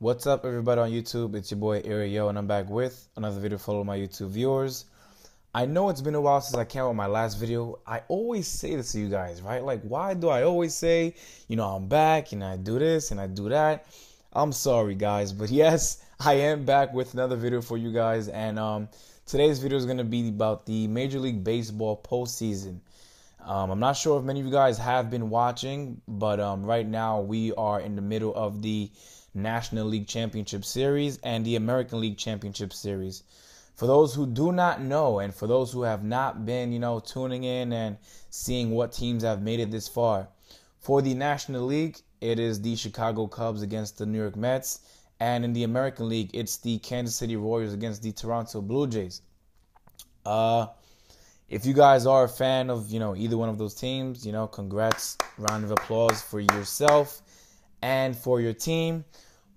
What's up, everybody on YouTube? It's your boy Ariel, and I'm back with another video for my YouTube viewers. I know it's been a while since I came out with my last video. I always say this to you guys, right? Like, why do I always say, I'm back and I do this and I do that? I'm sorry, guys, but yes, I am back with another video for you guys. And today's video is going to be about the Major League Baseball postseason. I'm not sure if many of you guys have been watching, but right now we are in the middle of the National League Championship Series and the American League Championship Series. For those who do not know, and for those who have not been, tuning in and seeing what teams have made it this far, for the National League, it is the Chicago Cubs against the New York Mets, and in the American League, it's the Kansas City Royals against the Toronto Blue Jays. If you guys are a fan of, either one of those teams, congrats, round of applause for yourself and for your team.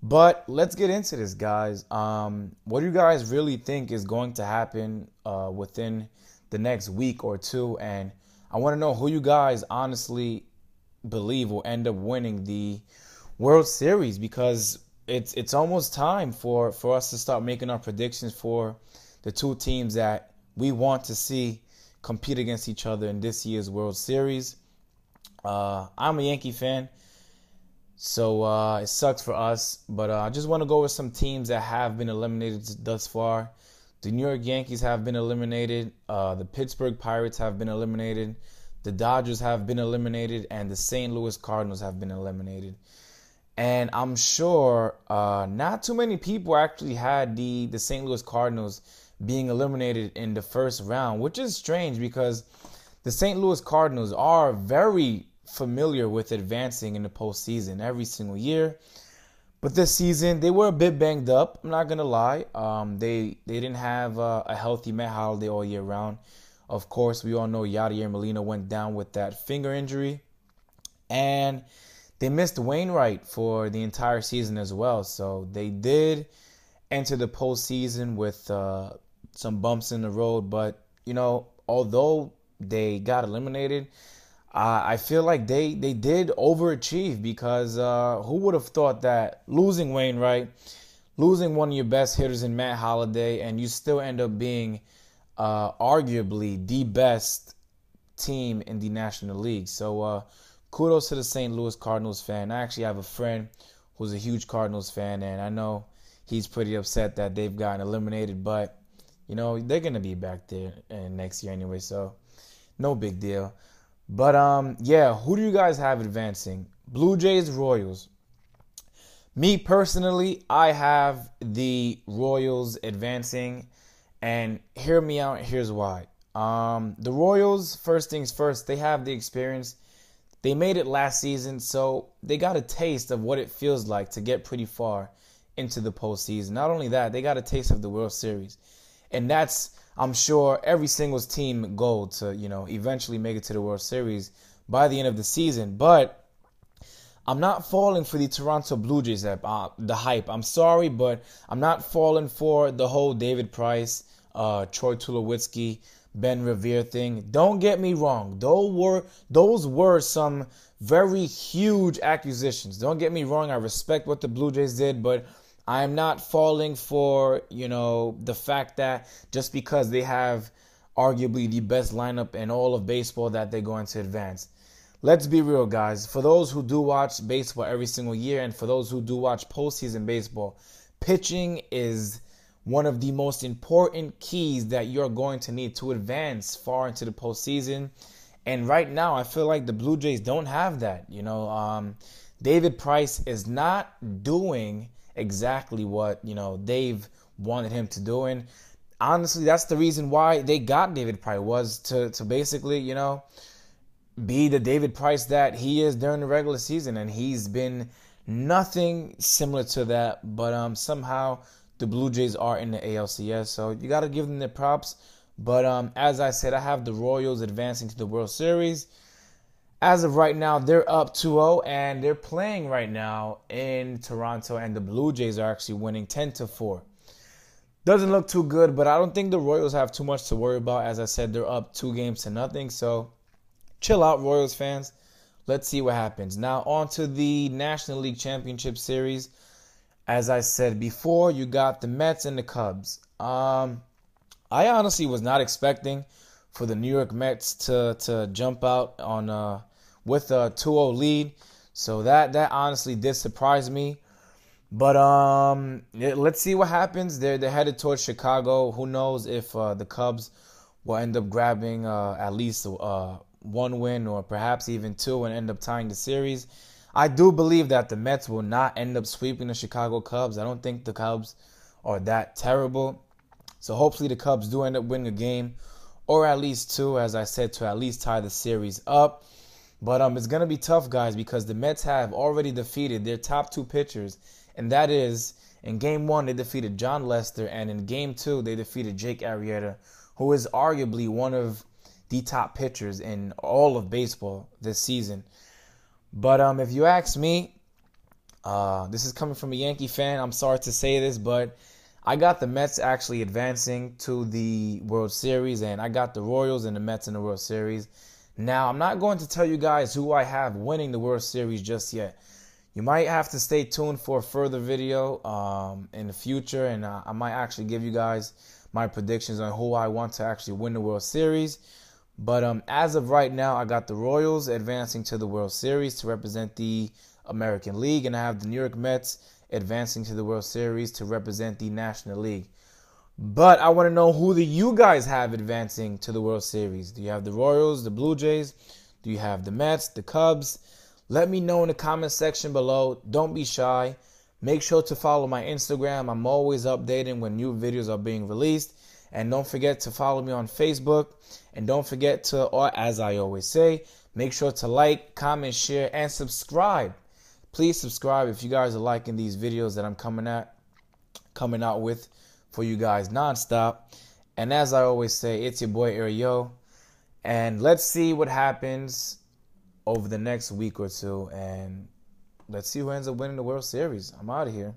But let's get into this, guys. What do you guys really think is going to happen within the next week or two? And I want to know who you guys honestly believe will end up winning the World Series, because it's almost time for us to start making our predictions for the two teams that we want to see compete against each other in this year's World Series. I'm a Yankee fan, so it sucks for us, but I just want to go with some teams that have been eliminated thus far. The New York Yankees have been eliminated, the Pittsburgh Pirates have been eliminated, the Dodgers have been eliminated, and the St. Louis Cardinals have been eliminated. And I'm sure not too many people actually had the St. Louis Cardinals being eliminated in the first round, which is strange because the St. Louis Cardinals are very familiar with advancing in the postseason every single year. But this season, they were a bit banged up. I'm not going to lie. They didn't have a healthy Matt Holliday all year round. Of course, we all know Yadier Molina went down with that finger injury. And they missed Wainwright for the entire season as well. So they did enter the postseason with some bumps in the road. But, although they got eliminated, I feel like they did overachieve, because who would have thought that losing Wainwright, losing one of your best hitters in Matt Holliday, and you still end up being arguably the best team in the National League. So kudos to the St. Louis Cardinals fan. I actually have a friend who's a huge Cardinals fan, and I know he's pretty upset that they've gotten eliminated, but they're going to be back there next year anyway, so no big deal. But who do you guys have advancing? Blue Jays, Royals. Me personally, I have the Royals advancing, and hear me out. Here's why. The Royals, first things first, they have the experience. They made it last season, so they got a taste of what it feels like to get pretty far into the postseason. Not only that, they got a taste of the World Series, and that's, I'm sure, every single team goal to, eventually make it to the World Series by the end of the season. But I'm not falling for the Toronto Blue Jays the hype. I'm sorry, but I'm not falling for the whole David Price, Troy Tulowitzki, Ben Revere thing. Don't get me wrong. Those were some very huge acquisitions. Don't get me wrong. I respect what the Blue Jays did, but I am not falling for, the fact that just because they have arguably the best lineup in all of baseball that they're going to advance. Let's be real, guys. For those who do watch baseball every single year, and for those who do watch postseason baseball, pitching is one of the most important keys that you're going to need to advance far into the postseason. And right now, I feel like the Blue Jays don't have that. David Price is not doing exactly what they've wanted him to do, and honestly, that's the reason why they got David Price, was to basically be the David Price that he is during the regular season, and he's been nothing similar to that. But somehow the Blue Jays are in the ALCS, so you got to give them their props. But as I said, I have the Royals advancing to the World Series. As of right now, they're up 2-0, and they're playing right now in Toronto, and the Blue Jays are actually winning 10-4. Doesn't look too good, but I don't think the Royals have too much to worry about. As I said, they're up 2-0, so chill out, Royals fans. Let's see what happens. Now, on to the National League Championship Series. As I said before, you got the Mets and the Cubs. I honestly was not expecting for the New York Mets to jump out on with a 2-0 lead. So that honestly did surprise me. But let's see what happens. They're headed towards Chicago. Who knows if the Cubs will end up grabbing at least one win or perhaps even two and end up tying the series. I do believe that the Mets will not end up sweeping the Chicago Cubs. I don't think the Cubs are that terrible. So hopefully the Cubs do end up winning a game or at least two, as I said, to at least tie the series up. But it's going to be tough, guys, because the Mets have already defeated their top two pitchers. And that is, in Game 1, they defeated John Lester. And in Game 2, they defeated Jake Arrieta, who is arguably one of the top pitchers in all of baseball this season. But if you ask me, this is coming from a Yankee fan. I'm sorry to say this, but I got the Mets actually advancing to the World Series. And I got the Royals and the Mets in the World Series. Now, I'm not going to tell you guys who I have winning the World Series just yet. You might have to stay tuned for a further video in the future, and I might actually give you guys my predictions on who I want to actually win the World Series. But as of right now, I got the Royals advancing to the World Series to represent the American League, and I have the New York Mets advancing to the World Series to represent the National League. But I want to know who do you guys have advancing to the World Series? Do you have the Royals, the Blue Jays? Do you have the Mets, the Cubs? Let me know in the comment section below. Don't be shy. Make sure to follow my Instagram. I'm always updating when new videos are being released. And don't forget to follow me on Facebook. And don't forget to, or as I always say, make sure to like, comment, share, and subscribe. Please subscribe if you guys are liking these videos that I'm coming out with for you guys nonstop. And as I always say, it's your boy Ariel. And let's see what happens over the next week or two. And let's see who ends up winning the World Series. I'm out of here.